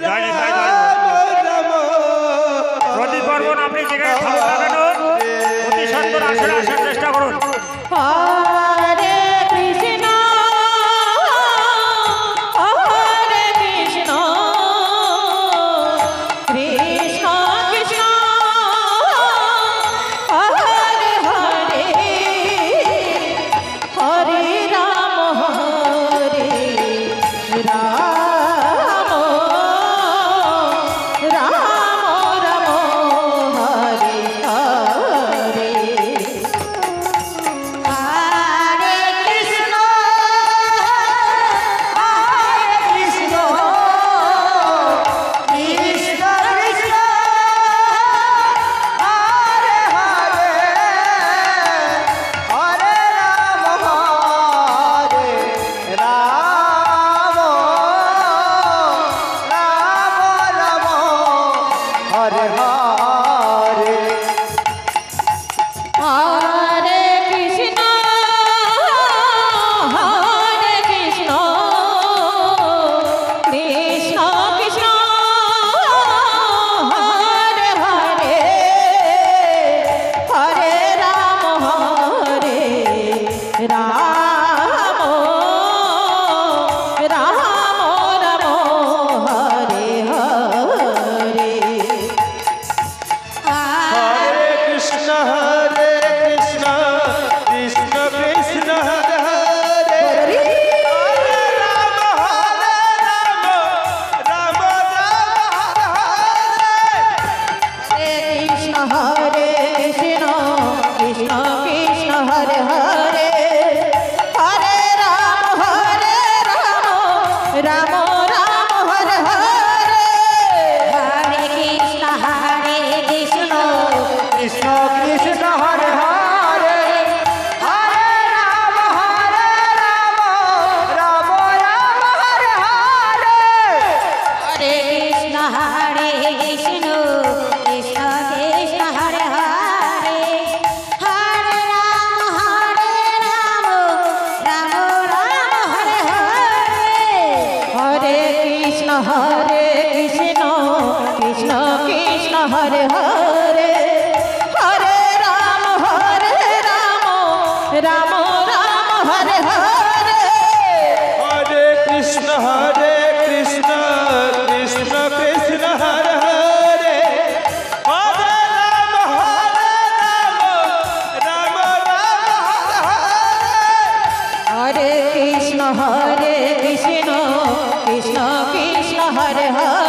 জয়নিক ভাই প্রদীপ বর্মন আপনি যেখানে থাকুন না কেন অতি সুন্দর আসলে আসার চেষ্টা করুন। হরে কৃষ্ণ হরে কৃষ্ণ কৃষ্ণ কৃষ্ণ হরে হরে হরে রাম হরে Ram Ram Ram Hare Hare Hare Krishna, Hare Krishna, Krishna Krishna, Hare Hare, Hare Rama, Hare Rama, Rama Rama, Hare Hare. Hare Krishna, Hare Krishna, Krishna Krishna, Hare Hare, Hare Rama, Hare Rama, Rama Rama, Hare Hare. Hare Krishna, Hare Krishna, Krishna Krishna, Hare Hare, Hare Rama, Rama Rama, Hare Hare. Krishna Krishna Krishna Hare Hare Hare Rama Rama Rama Hare Hare Hare Krishna Krishna Krishna Krishna, Hare Hare, Hare Rama, Rama Rama, Hare Hare. Hare Krishna Krishna Krishna Krishna Hare Hare Hare Rama Rama Rama Hare Hare Hare Krishna Krishna Krishna Krishna Hare Hare Hare Rama Rama Rama Hare Hare Hare Krishna, Krishna Krishna, Hare Hare, Hare Rama, Rama Rama, Hare Hare. Hare Krishna Krishna Krishna Hare Hare